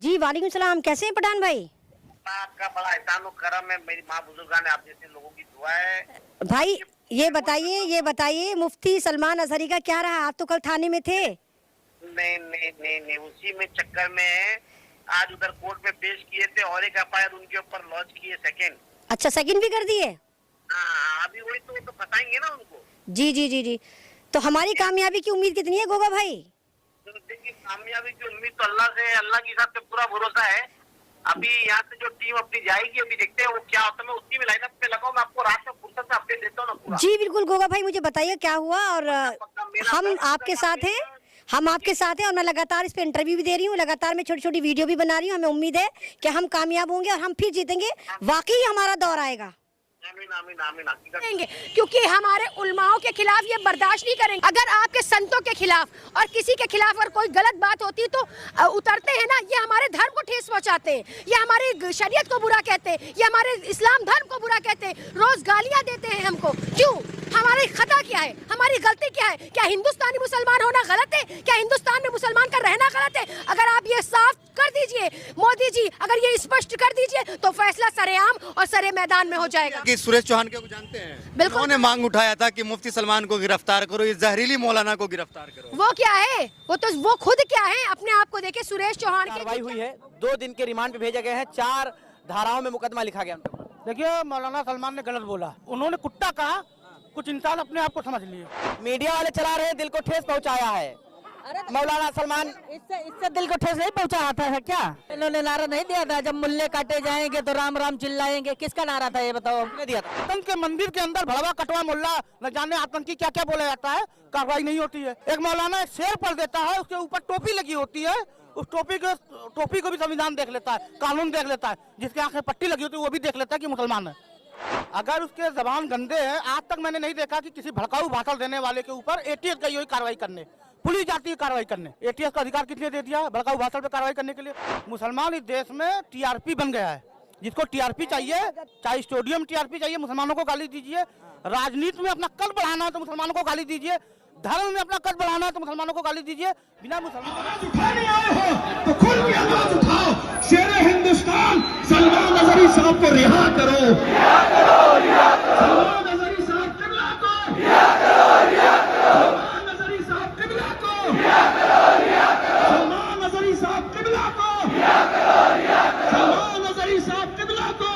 जी वालेकुम सलाम। कैसे हैं पठान भाई? आपका बड़ा एहसान और करम है, मेरी माँ बुजुर्गा ने आप जैसे लोगों की दुआ है। भाई ये ये बताइए मुफ्ती सलमान अजहरी का क्या रहा? आप तो कल थाने में थे। नहीं, उसी में चक्कर में आज उधर कोर्ट में पेश किए थे और एक एफआईआर उनके ऊपर लॉन्च किए सेकंड। अच्छा, सेकंड भी कर दिए? हाँ, अभी वही तो बताएंगे ना उनको। जी जी जी जी। तो हमारी कामयाबी की उम्मीद कितनी है गोगा भाई? तो देखिए, कामयाबी की उम्मीद तो अल्लाह से, अल्लाह की साथ पे पूरा भरोसा है। अभी यहाँ से जो टीम अपनी जाएगी, अभी देखते हैं वो क्या होता है। मैं उसी में लाइनअप पे लगा हूँ, मैं आपको रात में फुर्सत से अपडेट देता हूँ ना पूरा। जी बिल्कुल गोगा भाई, मुझे बताइए क्या हुआ। और पक्का मेरा हम दर्द आपके रहेगा, साथ हैं। हम आपके साथ हैं और मैं लगातार इस पे इंटरव्यू भी दे रही हूँ, लगातार मैं छोटी छोटी वीडियो भी बना रही हूँ। हमें उम्मीद है कि हम कामयाब होंगे और हम फिर जीतेंगे। वाकई हमारा दौर आएगा। आमीन आमीन आमीन, हकीकत। करेंगे क्योंकि हमारे उलमाओं के खिलाफ ये बर्दाश्त नहीं करेंगे। अगर आपके संतों के खिलाफ और किसी के खिलाफ अगर कोई गलत बात होती है तो उतरते हैं ना, ये हमारे धर्म को ठेस पहुंचाते हैं, ये हमारी शरीयत को बुरा कहते हैं, ये हमारे इस्लाम धर्म को बुरा कहते हैं, रोज गालियां देते हैं हमको। क्यों? हमारी खता क्या है, हमारी गलती क्या है? क्या हिंदुस्तानी मुसलमान होना गलत है? क्या हिंदुस्तान में मुसलमान का रहना गलत है? अगर आप ये साफ कर दीजिए मोदी जी, अगर ये स्पष्ट कर दीजिए तो फैसला सरेआम और सरे मैदान में हो जाएगा। कि सुरेश चौहान को जानते हैं? बिल्कुल। उन्होंने मांग उठाया था कि मुफ्ती सलमान को गिरफ्तार करो, इस जहरीली मौलाना को गिरफ्तार करो। वो क्या है? वो खुद क्या है? अपने आप को देखे। सुरेश चौहान की कार्रवाई हुई है, 2 दिन के रिमांड पे भेजे गए हैं, 4 धाराओं में मुकदमा लिखा गया। देखिए, मौलाना सलमान ने गलत बोला, उन्होंने कुत्ता कहा, कुछ इंसान अपने आप को समझ लिए। मीडिया वाले चला रहे हैं, दिल को ठेस पहुंचाया है मौलाना सलमान। इससे दिल को ठेस नहीं पहुंचा आता है क्या? इन्होंने नारा नहीं दिया था जब मुल्ले काटे जाएंगे तो राम राम चिल्लाएंगे? किसका नारा था ये बताओ? ने दिया था। आतंक के मंदिर के अंदर भड़वा कटवा मुल्ला न जाने आतंकी क्या क्या बोला जाता है, कार्रवाई नहीं होती है। एक मौलाना शेर पढ़ देता है, उसके ऊपर टोपी लगी होती है, उस टोपी को भी संविधान देख लेता है, कानून देख लेता है। जिसके आंखें पट्टी लगी होती है वो भी देख लेता है कि मुसलमान है। अगर उसके जबान गंदे हैं, आज तक मैंने नहीं देखा कि किसी भड़काऊ भाषण देने वाले के ऊपर एटीएस गई हुई कार्रवाई करने, पुलिस जाती है कार्रवाई करने। एटीएस का अधिकार किसने दे दिया भड़काऊ भाषण पे कार्रवाई करने के लिए? मुसलमान इस देश में टीआरपी बन गया है। जिसको टीआरपी चाहिए, चाहे स्टेडियम टीआरपी चाहिए, मुसलमानों को गाली दीजिए। राजनीति में अपना कद बढ़ाना है तो मुसलमानों को गाली दीजिए। धर्म में अपना कद बढ़ाना है तो मुसलमानों को गाली दीजिए। बिना मुसलमान उठाने आए हो तो खुल के आवाज उठाओ, शेरे हिंदुस्तान सलमान अजहरी साहब को रिहा करो, सलमान अजहरी साहब किबला को, सलमान अजहरी साहब किबला को, सलमान अजहरी साहब किबला को, सलमान अजहरी साहब किबला को।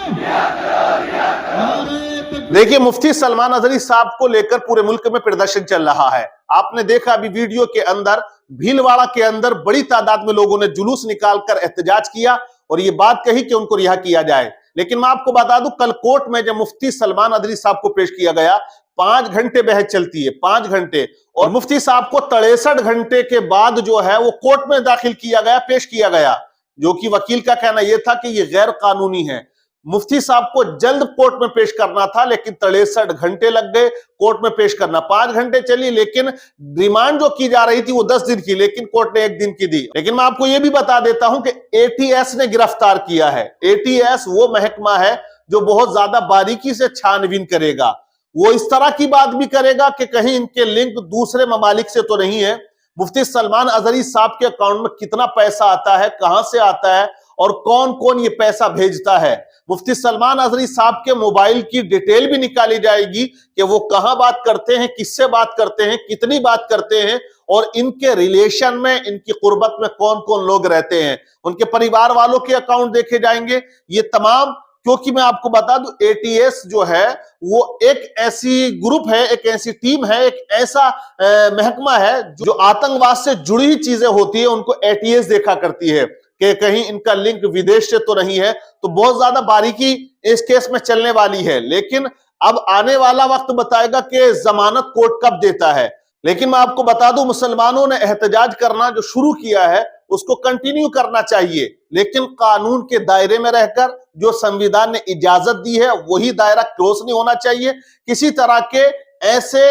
देखिए, मुफ्ती सलमान अजहरी साहब को लेकर पूरे मुल्क में प्रदर्शन चल रहा है। आपने देखा अभी वीडियो के अंदर, भीलवाड़ा के अंदर बड़ी तादाद में लोगों ने जुलूस निकालकर एहतजाज किया और ये बात कही कि उनको रिहा किया जाए। लेकिन मैं आपको बता दूं, कल कोर्ट में जब मुफ्ती सलमान अजहरी साहब को पेश किया गया, 5 घंटे बहस चलती है, 5 घंटे, और मुफ्ती साहब को 63 घंटे के बाद जो है वो कोर्ट में दाखिल किया गया, पेश किया गया, जो कि वकील का कहना यह था कि यह गैर कानूनी है। मुफ्ती साहब को जल्द कोर्ट में पेश करना था, लेकिन 63 घंटे लग गए कोर्ट में पेश करना। 5 घंटे चली, लेकिन रिमांड जो की जा रही थी वो 10 दिन की, लेकिन कोर्ट ने 1 दिन की दी। लेकिन मैं आपको यह भी बता देता हूं कि एटीएस ने गिरफ्तार किया है। एटीएस वो महकमा है जो बहुत ज्यादा बारीकी से छानबीन करेगा। वो इस तरह की बात भी करेगा कि कहीं इनके लिंक दूसरे ममालिक से तो नहीं है। मुफ्ती सलमान अजहरी साहब के अकाउंट में कितना पैसा आता है, कहां से आता है और कौन कौन ये पैसा भेजता है। मुफ्ती सलमान अजहरी साहब के मोबाइल की डिटेल भी निकाली जाएगी कि वो कहां बात करते हैं, किससे बात करते हैं, कितनी बात करते हैं, और इनके रिलेशन में, इनकी कुर्बत में कौन कौन लोग रहते हैं। उनके परिवार वालों के अकाउंट देखे जाएंगे, ये तमाम। क्योंकि मैं आपको बता दूं, एटीएस जो है वो एक ऐसी ग्रुप है, एक ऐसी टीम है, एक ऐसा महकमा है जो आतंकवाद से जुड़ी हुई चीजें होती है उनको एटीएस देखा करती है कि कहीं इनका लिंक विदेश से तो नहीं है। तो बहुत ज्यादा बारीकी इस केस में चलने वाली है। लेकिन अब आने वाला वक्त बताएगा कि जमानत कोर्ट कब देता है। लेकिन मैं आपको बता दूं, मुसलमानों ने एहतजाज करना जो शुरू किया है उसको कंटिन्यू करना चाहिए, लेकिन कानून के दायरे में रहकर। जो संविधान ने इजाजत दी है वही दायरा क्रॉस नहीं होना चाहिए। किसी तरह के ऐसे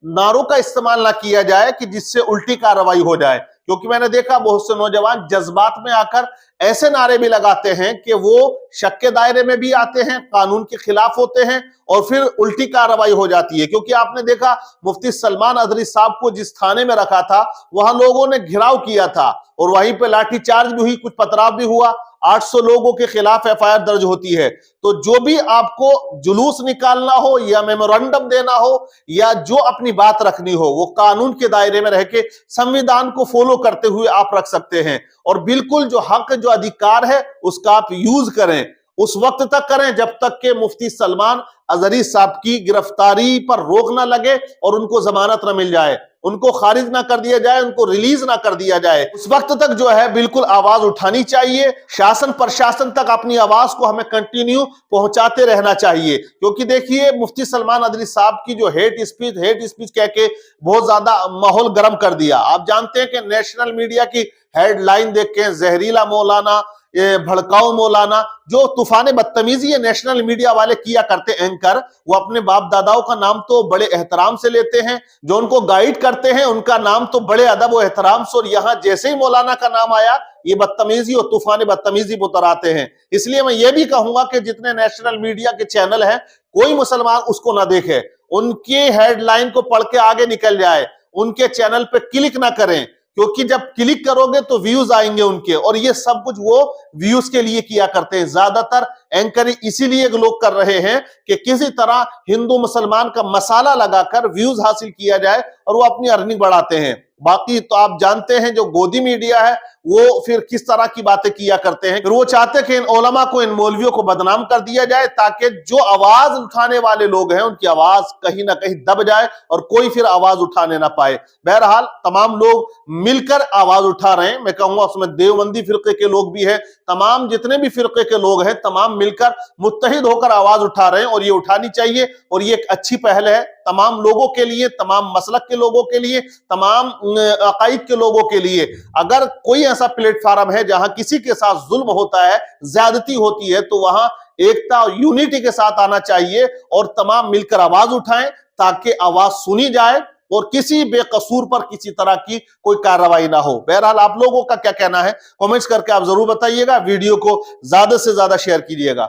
नारों का इस्तेमाल ना किया जाए कि जिससे उल्टी कार्रवाई हो जाए। क्योंकि मैंने देखा बहुत से नौजवान जज्बात में आकर ऐसे नारे भी लगाते हैं कि वो शक के दायरे में भी आते हैं, कानून के खिलाफ होते हैं और फिर उल्टी कार्रवाई हो जाती है। क्योंकि आपने देखा मुफ्ती सलमान अजहरी साहब को जिस थाने में रखा था वहां लोगों ने घेराव किया था और वहीं पे लाठीचार्ज भी हुई, कुछ पथराव भी हुआ, 800 लोगों के खिलाफ एफआईआर दर्ज होती है। तो जो भी आपको जुलूस निकालना हो या मेमोरेंडम देना हो या जो अपनी बात रखनी हो वो कानून के दायरे में रह के संविधान को फॉलो करते हुए आप रख सकते हैं। और बिल्कुल जो हक जो अधिकार है उसका आप यूज करें, उस वक्त तक करें जब तक के मुफ्ती सलमान अजहरी साहब की गिरफ्तारी पर रोक ना लगे और उनको जमानत ना मिल जाए, उनको खारिज ना कर दिया जाए, उनको रिलीज ना कर दिया जाए। उस वक्त तक जो है बिल्कुल आवाज उठानी चाहिए। शासन प्रशासन तक अपनी आवाज को हमें कंटिन्यू पहुंचाते रहना चाहिए। क्योंकि देखिए मुफ्ती सलमान अजहरी साहब की जो हेट स्पीच कह के बहुत ज्यादा माहौल गर्म कर दिया। आप जानते हैं कि नेशनल मीडिया की हेडलाइन देख के जहरीला मौलाना, भड़काऊ मौलाना, जो तूफान बदतमीजी है नेशनल मीडिया वाले किया करते एंकर, वो अपने बाप दादाओं का नाम तो बड़े एहतराम से लेते हैं, जो उनको गाइड करते हैं उनका नाम तो बड़े अदब और एहतराम से, और यहां जैसे ही मौलाना का नाम आया ये बदतमीजी और तूफान बदतमीजी पर उतराते हैं। इसलिए मैं ये भी कहूंगा कि जितने नेशनल मीडिया के चैनल हैं कोई मुसलमान उसको ना देखे, उनके हेडलाइन को पढ़ के आगे निकल जाए, उनके चैनल पे क्लिक ना करें, क्योंकि जब क्लिक करोगे तो व्यूज आएंगे उनके, और ये सब कुछ वो व्यूज के लिए किया करते हैं। ज्यादातर एंकर इसीलिए लोग कर रहे हैं कि किसी तरह हिंदू मुसलमान का मसाला लगाकर व्यूज हासिल किया जाए और वो अपनी अर्निंग बढ़ाते हैं। बाकी तो आप जानते हैं जो गोदी मीडिया है वो फिर किस तरह की बातें किया करते हैं। फिर वो चाहते हैं कि इन उलमा को, इन मौलवियों को बदनाम कर दिया जाए ताकि जो आवाज उठाने वाले लोग हैं उनकी आवाज कहीं ना कहीं दब जाए और कोई फिर आवाज उठाने ना पाए। बहरहाल तमाम लोग मिलकर आवाज उठा रहे हैं। मैं कहूंगा उसमें देवबंदी फिरके के लोग भी हैं, तमाम जितने भी फिरके के लोग हैं तमाम मिलकर मुत्तहिद होकर आवाज उठा रहे हैं और ये उठानी चाहिए। और ये एक अच्छी पहल है तमाम लोगों के लिए, तमाम मसलक के लोगों के लिए, तमाम अकाईद के लोगों के लिए। अगर कोई ऐसा प्लेटफॉर्म है जहां किसी के साथ जुल्म होता है, ज्यादती होती है, तो वहां एकता और यूनिटी के साथ आना चाहिए और तमाम मिलकर आवाज उठाएं ताकि आवाज सुनी जाए और किसी बेकसूर पर किसी तरह की कोई कार्रवाई ना हो। बहरहाल आप लोगों का क्या कहना है कमेंट्स करके आप जरूर बताइएगा। वीडियो को ज्यादा से ज्यादा शेयर कीजिएगा।